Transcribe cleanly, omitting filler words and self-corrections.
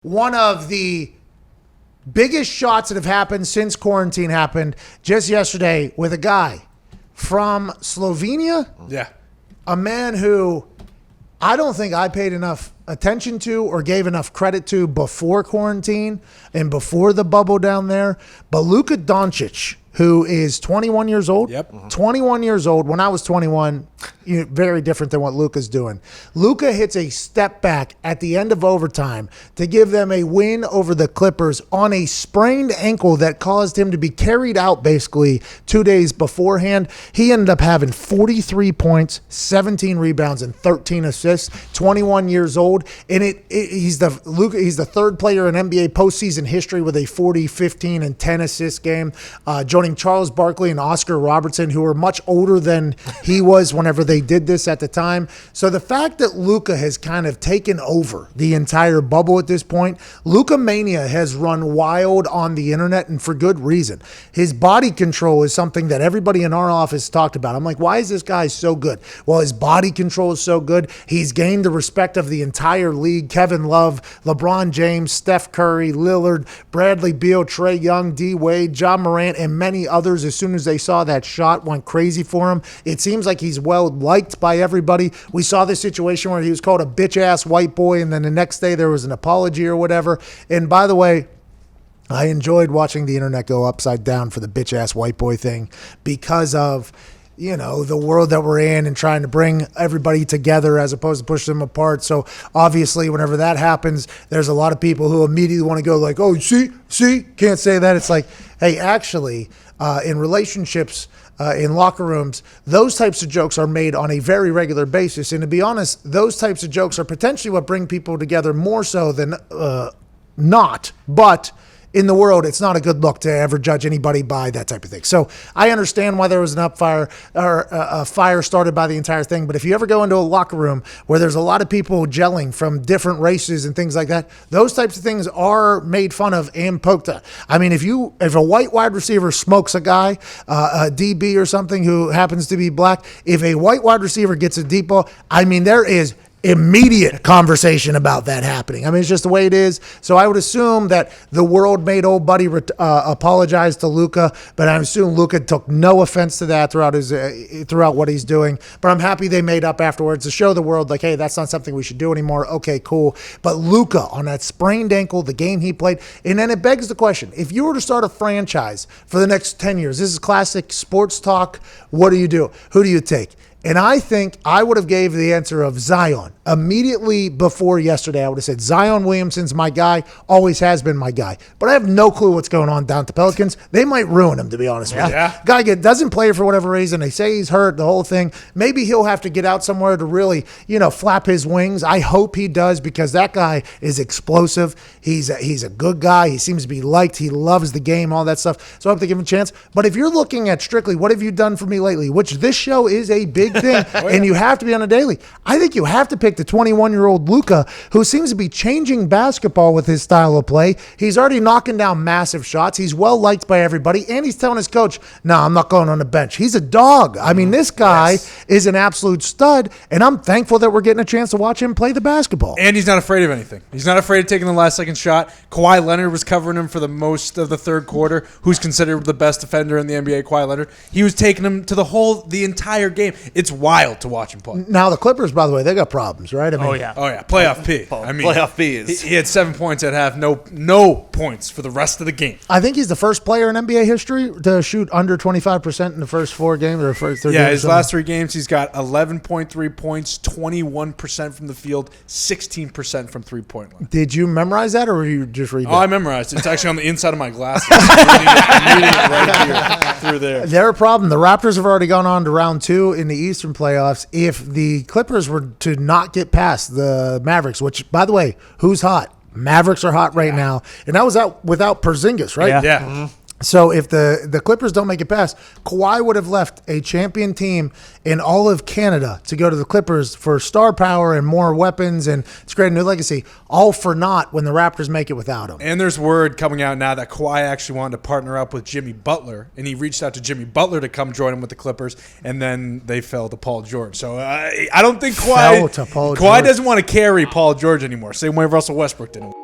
One of the biggest shots that have happened since quarantine happened just yesterday with a guy from Slovenia. Yeah. A man who I don't think I paid enough attention to or gave enough credit to before quarantine and before the bubble down there. But Luka Doncic, who is 21 years old. Yep. 21 years old. When I was 21, very different than what Luka's doing. Luka hits a step back at the end of overtime to give them a win over the Clippers on a sprained ankle that caused him to be carried out basically 2 days beforehand. He ended up having 43 points, 17 rebounds, and 13 assists. 21 years old, and he's the third player in NBA postseason history with a 40, 15, and 10 assist game, joining Charles Barkley and Oscar Robertson, who are much older than he was whenever they did this at the time. So the fact that Luka has kind of taken over the entire bubble at this point, Luka mania has run wild on the internet, and for good reason. His body control is something that everybody in our office talked about. I'm like, why is this guy so good? Well, his body control is so good. He's gained the respect of the entire league. Kevin Love, LeBron James, Steph Curry, Lillard, Bradley Beal, Trae Young, D. Wade, John Morant, and many others, as soon as they saw that shot, went crazy for him. It seems like he's well liked by everybody. We saw this situation where he was called a bitch-ass white boy, and then the next day there was an apology or whatever. And by the way, I enjoyed watching the internet go upside down for the bitch-ass white boy thing because of, the world that we're in and trying to bring everybody together as opposed to push them apart. So obviously whenever that happens, there's a lot of people who immediately want to go like, oh, see, can't say that. It's like, hey, actually, in relationships, in locker rooms, those types of jokes are made on a very regular basis. And to be honest, those types of jokes are potentially what bring people together more so than not. But in the world, it's not a good look to ever judge anybody by that type of thing. So I understand why there was an upfire or a fire started by the entire thing. But if you ever go into a locker room where there's a lot of people gelling from different races and things like that, those types of things are made fun of and poked at. I mean, if a white wide receiver smokes a guy, a DB or something who happens to be black, if a white wide receiver gets a deep ball, I mean, there is immediate conversation about that happening. I mean, it's just the way it is. So I would assume that the world made old buddy apologize to Luka, but I assume Luka took no offense to that throughout what he's doing. But I'm happy they made up afterwards to show the world, like, hey, that's not something we should do anymore. Okay, cool. But Luka on that sprained ankle, the game he played, and then it begs the question: if you were to start a franchise for the next 10 years, this is classic sports talk. What do you do? Who do you take? And I think I would have gave the answer of Zion. Immediately before yesterday, I would have said Zion Williamson's my guy, always has been my guy. But I have no clue what's going on down at the Pelicans. They might ruin him, to be honest with you. Yeah. Guy doesn't play for whatever reason. They say he's hurt, the whole thing. Maybe he'll have to get out somewhere to really, flap his wings. I hope he does, because that guy is explosive. He's a good guy. He seems to be liked. He loves the game, all that stuff. So I hope they give him a chance. But if you're looking at strictly, what have you done for me lately, which this show is a big thing, and you have to be on a daily. I think you have to pick the 21-year-old Luka, who seems to be changing basketball with his style of play. He's already knocking down massive shots. He's well liked by everybody, and he's telling his coach, no, I'm not going on the bench. He's a dog. I mean, this guy is an absolute stud, and I'm thankful that we're getting a chance to watch him play the basketball. And he's not afraid of anything. He's not afraid of taking the last second shot. Kawhi Leonard was covering him for the most of the third quarter, who's considered the best defender in the NBA, Kawhi Leonard. He was taking him to the entire game. It's wild to watch him play. Now, the Clippers, by the way, they got problems, right? I mean, Oh, yeah. Playoff P. I mean, playoff P is... He had 7 points at half, no points for the rest of the game. I think he's the first player in NBA history to shoot under 25% in the first 4 games or first 3 games. Yeah, his last 3 games, he's got 11.3 points, 21% from the field, 16% from three-point line. Did you memorize that, or were you just reading it? Oh, I memorized it. It's actually on the inside of my glasses. I'm reading it right here, through there. They're a problem. The Raptors have already gone on to round 2 in the Eastern playoffs. If the Clippers were to not get past the Mavericks, which, by the way, who's hot? Mavericks are hot right now. And that was out without Porzingis, right? Yeah. Mm-hmm. So if the Clippers don't make it past, Kawhi would have left a champion team in all of Canada to go to the Clippers for star power and more weapons, and it's create a new legacy, all for naught when the Raptors make it without him. And there's word coming out now that Kawhi actually wanted to partner up with Jimmy Butler, and he reached out to Jimmy Butler to come join him with the Clippers, and then they fell to Paul George. So I don't think Kawhi Fell to Paul George. doesn't want to carry Paul George anymore, same way Russell Westbrook didn't.